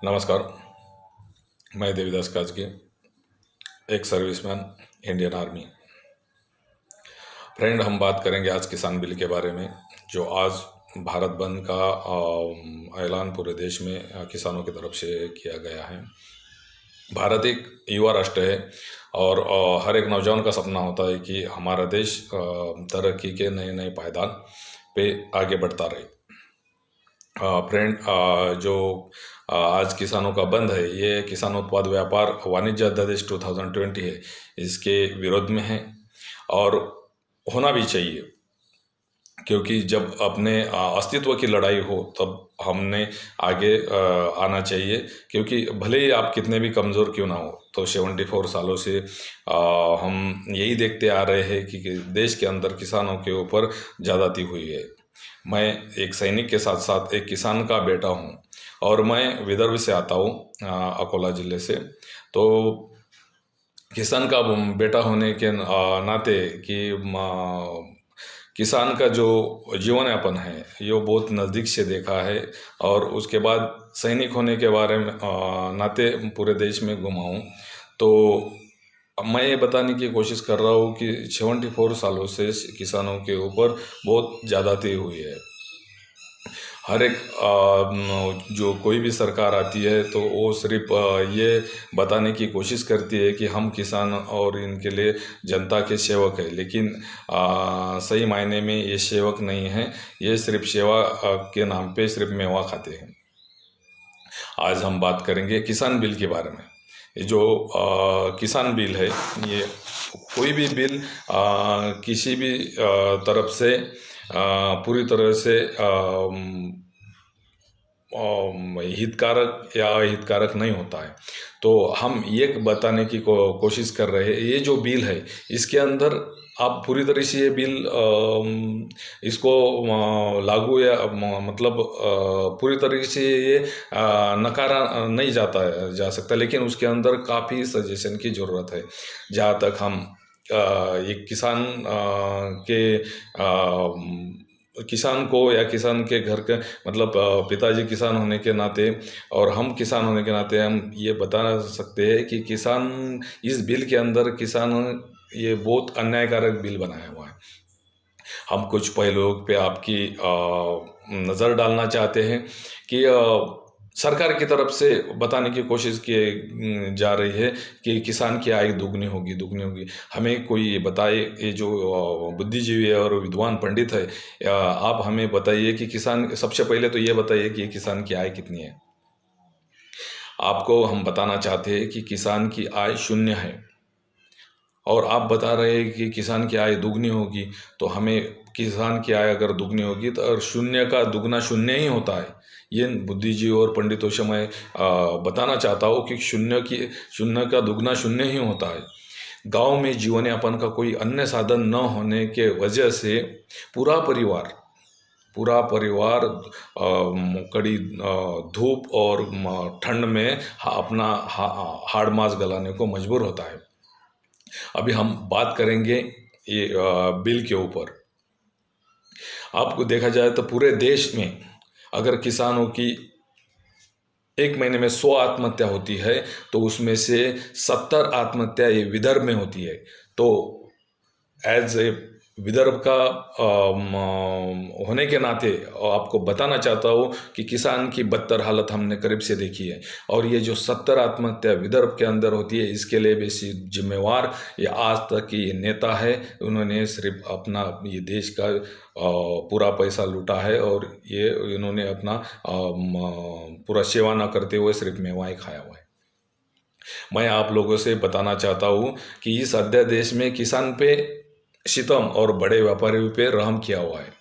नमस्कार। मैं देवीदास काजगे, एक सर्विसमैन, इंडियन आर्मी। फ्रेंड, हम बात करेंगे आज किसान बिल के बारे में, जो आज भारत बंद का ऐलान पूरे देश में किसानों की तरफ से किया गया है। भारत एक युवा राष्ट्र है और हर एक नौजवान का सपना होता है कि हमारा देश तरक्की के नए नए पायदान पे आगे बढ़ता रहे। फ्रेंड, जो आज किसानों का बंद है, ये किसान उत्पाद व्यापार वाणिज्य अध्यादेश 2020 है, इसके विरोध में है और होना भी चाहिए, क्योंकि जब अपने अस्तित्व की लड़ाई हो तब हमने आगे आना चाहिए। क्योंकि भले ही आप कितने भी कमज़ोर क्यों ना हो, तो 74 सालों से हम यही देखते आ रहे हैं कि देश के अंदर किसानों के ऊपर ज़्यादती हुई है। मैं एक सैनिक के साथ साथ एक किसान का बेटा हूँ और मैं विदर्भ से आता हूँ, अकोला ज़िले से। तो किसान का बेटा होने के नाते कि किसान का जो जीवन यापन है ये बहुत नज़दीक से देखा है, और उसके बाद सैनिक होने के बारे में नाते पूरे देश में घुमा हूँ। तो मैं ये बताने की कोशिश कर रहा हूँ कि 74 सालों से किसानों के ऊपर बहुत ज़्यादती हुई है। हर एक जो कोई भी सरकार आती है तो वो सिर्फ ये बताने की कोशिश करती है कि हम किसान और इनके लिए जनता के सेवक है, लेकिन सही मायने में ये सेवक नहीं है। ये सिर्फ सेवा के नाम पे सिर्फ मेवा खाते हैं। आज हम बात करेंगे किसान बिल के बारे में। ये जो किसान बिल है, ये कोई भी बिल किसी भी तरफ से पूरी तरह से हितकारक या अहितकारक नहीं होता है। तो हम ये बताने की कोशिश कर रहे हैं, ये जो बिल है इसके अंदर आप पूरी तरह से ये बिल इसको लागू या मतलब पूरी तरीके से ये नकारा नहीं जा सकता, लेकिन उसके अंदर काफ़ी सजेशन की ज़रूरत है। जहाँ तक हम एक किसान के किसान को या किसान के घर के मतलब पिताजी किसान होने के नाते और हम किसान होने के नाते हम ये बता सकते हैं कि किसान इस बिल के अंदर किसान ये बहुत अन्यायकारक बिल बनाया हुआ है। हम कुछ पहलुओं पे आपकी नज़र डालना चाहते हैं कि सरकार की तरफ से बताने की कोशिश की जा रही है कि किसान की आय दुगनी होगी। हमें कोई ये बताए, ये जो बुद्धिजीवी है और विद्वान पंडित है, आप हमें बताइए कि किसान, सबसे पहले तो ये बताइए कि किसान की आय कितनी है। आपको हम बताना चाहते हैं कि किसान की आय 0 है और आप बता रहे हैं कि किसान की आय दुगनी होगी। तो हमें किसान की आय अगर दुगनी होगी तो और 0 का दुगना 0 ही होता है। ये बुद्धिजीवी और पंडितों से मैं बताना चाहता हूँ कि 0 का दुगना 0 ही होता है। गांव में जीवन यापन का कोई अन्य साधन न होने के वजह से पूरा परिवार कड़ी धूप और ठंड में अपना हाड़ मांस गलाने को मजबूर होता है। अभी हम बात करेंगे ये बिल के ऊपर। आपको देखा जाए तो पूरे देश में अगर किसानों की एक महीने में 100 आत्महत्या होती है तो उसमें से 70 आत्महत्या ये विदर्भ में होती है। तो एज ए विदर्भ का होने के नाते आपको बताना चाहता हूँ कि किसान की बदतर हालत हमने करीब से देखी है। और ये जो 70 आत्महत्या विदर्भ के अंदर होती है, इसके लिए बेसी जिम्मेवार ये आज तक की ये नेता है। उन्होंने सिर्फ अपना ये देश का पूरा पैसा लूटा है और ये इन्होंने अपना पूरा सेवा न करते हुए सिर्फ मेवाएं खाया हुआ है। मैं आप लोगों से बताना चाहता हूँ कि इस अध्यादेश में किसान पे सितम और बड़े व्यापारियों पे रहम किया हुआ है।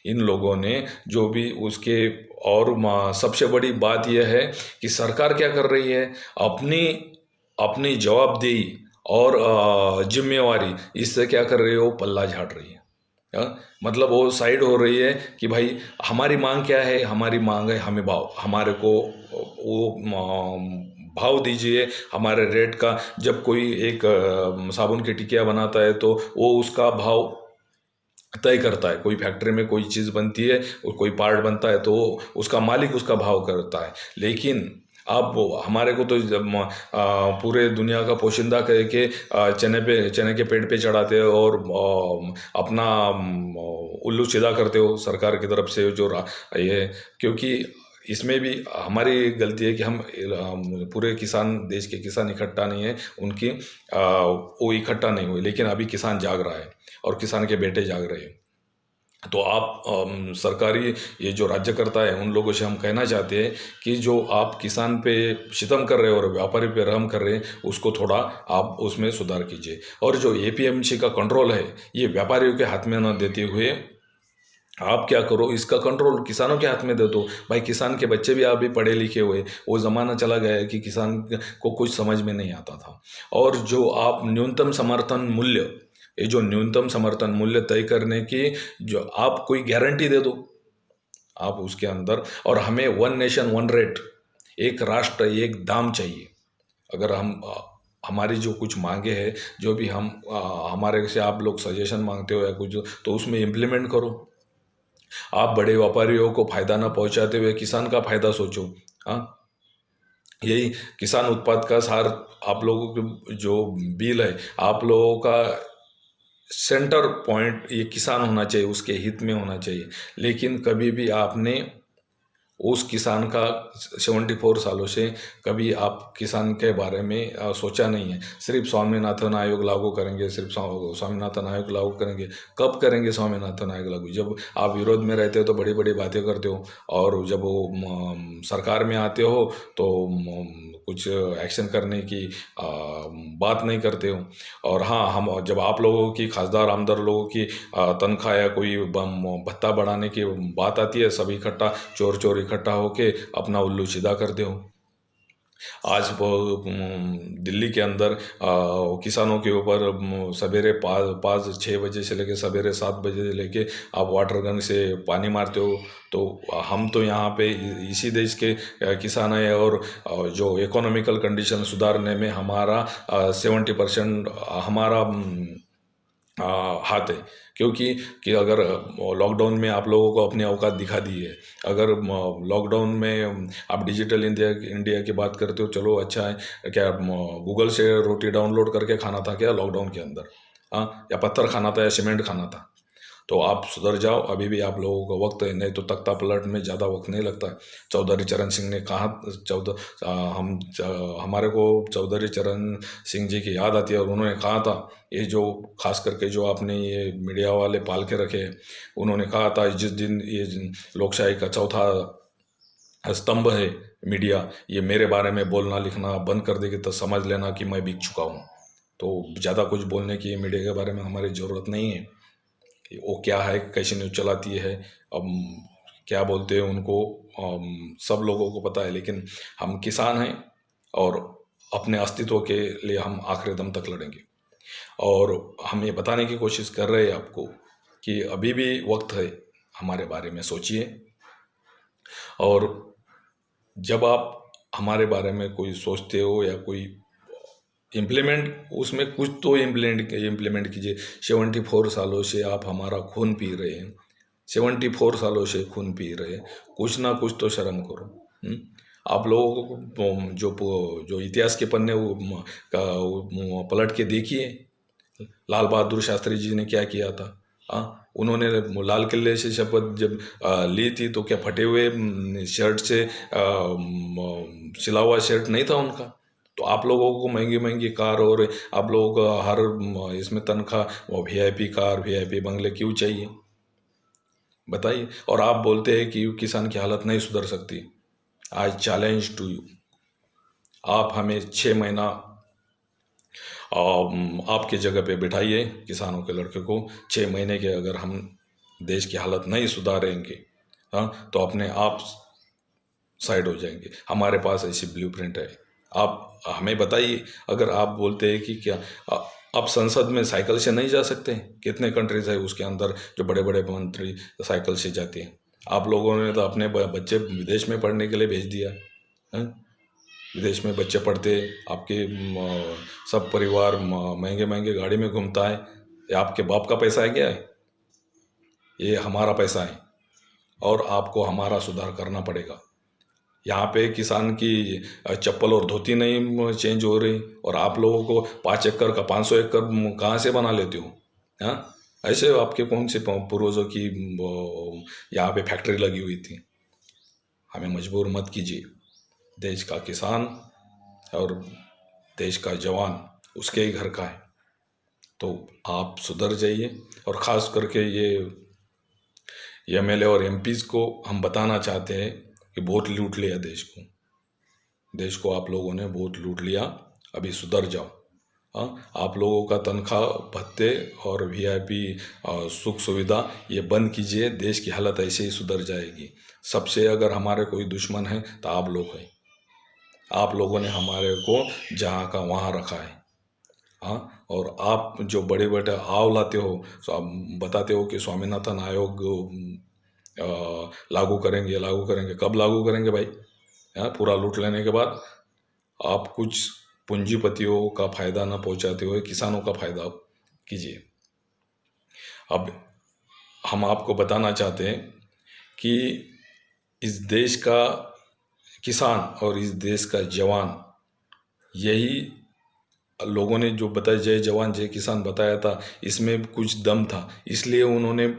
इन लोगों ने जो भी उसके, और सबसे बड़ी बात यह है कि सरकार क्या कर रही है, अपनी जवाबदेही और जिम्मेवारी इससे क्या कर रही है, वो पल्ला झाड़ रही है। मतलब वो साइड हो रही है कि भाई हमारी मांग क्या है, हमारी मांग है हमें भाव, हमारे को वो भाव दीजिए हमारे रेट का। जब कोई एक साबुन की टिकिया बनाता है तो वो उसका भाव तय करता है। कोई फैक्ट्री में कोई चीज़ बनती है और कोई पार्ट बनता है तो उसका मालिक उसका भाव करता है। लेकिन आप हमारे को तो पूरे दुनिया का पोशिंदा कह के चने के पेड़ पे चढ़ाते हो और अपना उल्लू सीधा करते हो सरकार की तरफ से जो ये, क्योंकि इसमें भी हमारी गलती है कि हम पूरे किसान, देश के किसान इकट्ठा नहीं है, उनकी वो इकट्ठा नहीं हुए, लेकिन अभी किसान जाग रहा है और किसान के बेटे जाग रहे हैं। तो आप सरकारी ये जो राज्यकर्ता है उन लोगों से हम कहना चाहते हैं कि जो आप किसान पे सितम कर रहे हो और व्यापारी पे रहम कर रहे हैं, उसको थोड़ा आप उसमें सुधार कीजिए। और जो एपीएमसी का कंट्रोल है, ये व्यापारियों के हाथ में न देते हुए आप क्या करो, इसका कंट्रोल किसानों के हाथ में दे दो। भाई किसान के बच्चे भी अभी पढ़े लिखे हुए, वो ज़माना चला गया है कि किसान को कुछ समझ में नहीं आता था। और जो आप न्यूनतम समर्थन मूल्य, ये जो न्यूनतम समर्थन मूल्य तय करने की जो आप कोई गारंटी दे दो आप उसके अंदर, और हमें वन नेशन वन रेट, एक राष्ट्र एक दाम चाहिए। अगर हम हमारी जो कुछ मांगे हैं, जो भी हम हमारे से आप लोग सजेशन मांगते हो या कुछ, तो उसमें इम्प्लीमेंट करो। आप बड़े व्यापारियों को फायदा ना पहुंचाते हुए किसान का फायदा सोचो। हाँ, यही किसान उत्पाद का सार, आप लोगों के जो बिल है, आप लोगों का सेंटर पॉइंट ये किसान होना चाहिए, उसके हित में होना चाहिए। लेकिन कभी भी आपने उस किसान का 74 सालों से कभी आप किसान के बारे में सोचा नहीं है। सिर्फ स्वामीनाथन आयोग लागू करेंगे, सिर्फ स्वामीनाथन आयोग लागू करेंगे। कब करेंगे स्वामीनाथन आयोग लागू? जब आप विरोध में रहते हो तो बड़ी बड़ी बातें करते हो, और जब वो सरकार में आते हो तो कुछ एक्शन करने की बात नहीं करते हो। और हाँ, हम जब आप लोगों की खासदार आमदार लोगों की तनख्वाह या कोई भत्ता बढ़ाने की बात आती है, सभी इकट्ठा चोर चोर इकट्ठा होके अपना उल्लू सीधा करते हो। आज दिल्ली के अंदर किसानों के ऊपर सवेरे 5-6 बजे से लेके सवेरे 7 बजे से लेके आप वाटर गन से पानी मारते हो। तो हम तो यहाँ पे इसी देश के किसान हैं, और जो इकोनॉमिकल कंडीशन सुधारने में हमारा 70% हमारा हाथ है। क्योंकि अगर लॉकडाउन में आप लोगों को अपनी औकात दिखा दी है, अगर लॉकडाउन में आप डिजिटल इंडिया की बात करते हो, चलो अच्छा है, क्या गूगल से रोटी डाउनलोड करके खाना था क्या लॉकडाउन के अंदर? हाँ, या पत्थर खाना था या सीमेंट खाना था? तो आप सुधर जाओ, अभी भी आप लोगों का वक्त है, नहीं तो तख्ता पलट में ज़्यादा वक्त नहीं लगता है। चौधरी चरण सिंह ने कहा, हमारे को चौधरी चरण सिंह जी की याद आती है, और उन्होंने कहा था, ये जो खास करके जो आपने ये मीडिया वाले पाल के रखे हैं, उन्होंने कहा था जिस दिन ये लोकशाही का चौथा स्तंभ है मीडिया, ये मेरे बारे में बोलना लिखना बंद कर देगी तो समझ लेना कि मैं बिक चुका हूँ। तो ज़्यादा कुछ बोलने की मीडिया के बारे में हमारी ज़रूरत नहीं है। वो क्या है, कैसी न्यूज़ चलाती है, अब क्या बोलते हैं उनको सब लोगों को पता है। लेकिन हम किसान हैं और अपने अस्तित्व के लिए हम आखिरी दम तक लड़ेंगे। और हम ये बताने की कोशिश कर रहे हैं आपको कि अभी भी वक्त है, हमारे बारे में सोचिए। और जब आप हमारे बारे में कोई सोचते हो या कोई इम्प्लीमेंट, उसमें कुछ तो इम्प्लीमेंट कीजिए। 74 सालों से आप हमारा खून पी रहे हैं, 74 सालों से खून पी रहे हैं, कुछ ना कुछ तो शर्म करो। आप लोगों को जो इतिहास के पन्ने पलट के देखिए, लाल बहादुर शास्त्री जी ने क्या किया था। उन्होंने लाल किले से शपथ जब ली थी, तो क्या फटे हुए शर्ट से सिला हुआ शर्ट नहीं था उनका? तो आप लोगों को महंगी महंगी कार, और आप लोगों को हर इसमें तनख्वाह, वो वीआईपी कार वीआईपी बंगले क्यों चाहिए बताइए? और आप बोलते हैं कि किसान की हालत नहीं सुधर सकती। आई चैलेंज टू यू, आप हमें 6 महीना आपके जगह पे बिठाइए, किसानों के लड़के को 6 महीने के अगर हम देश की हालत नहीं सुधारेंगे, तो अपने आप साइड हो जाएंगे। हमारे पास ऐसी ब्लूप्रिंट है, आप हमें बताइए। अगर आप बोलते हैं कि क्या आप संसद में साइकिल से नहीं जा सकते? कितने कंट्रीज है उसके अंदर जो बड़े बड़े मंत्री साइकिल से जाते हैं? आप लोगों ने तो अपने बच्चे विदेश में पढ़ने के लिए भेज दिया है। विदेश में बच्चे पढ़ते, आपके सब परिवार महंगे महंगे गाड़ी में घूमता है। ये आपके बाप का पैसा है क्या है? ये हमारा पैसा है, और आपको हमारा सुधार करना पड़ेगा। यहाँ पे किसान की चप्पल और धोती नहीं चेंज हो रही, और आप लोगों को 5 एकड़ का 500 एकड़ कहाँ से बना लेते हो? हाँ, ऐसे आपके कौन से पूर्वजों की यहाँ पे फैक्ट्री लगी हुई थी? हमें मजबूर मत कीजिए। देश का किसान और देश का जवान उसके ही घर का है, तो आप सुधर जाइए। और ख़ास करके ये एमएलए और एमपीज़ को हम बताना चाहते हैं कि बहुत लूट लिया देश को आप लोगों ने बहुत लूट लिया, अभी सुधर जाओ। हाँ, आप लोगों का तनख्वाह भत्ते और वीआईपी सुख सुविधा ये बंद कीजिए, देश की हालत ऐसे ही सुधर जाएगी। सबसे अगर हमारे कोई दुश्मन है तो आप लोग हैं। आप लोगों ने हमारे को जहाँ का वहाँ रखा है। हाँ, और आप जो बड़े बड़े आव लाते हो, तो आप बताते हो कि स्वामीनाथन आयोग लागू करेंगे। कब लागू करेंगे भाई? हाँ, पूरा लूट लेने के बाद आप कुछ पूंजीपतियों का फायदा ना पहुंचाते हुए किसानों का फायदा कीजिए। अब हम आपको बताना चाहते हैं कि इस देश का किसान और इस देश का जवान, यही लोगों ने जो बताया, जय जवान जय किसान बताया था, इसमें कुछ दम था, इसलिए उन्होंने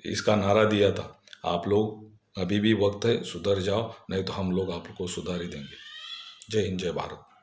इसका नारा दिया था। आप लोग अभी भी वक्त है, सुधर जाओ, नहीं तो हम लोग आपको सुधार ही देंगे। जय हिंद, जय भारत।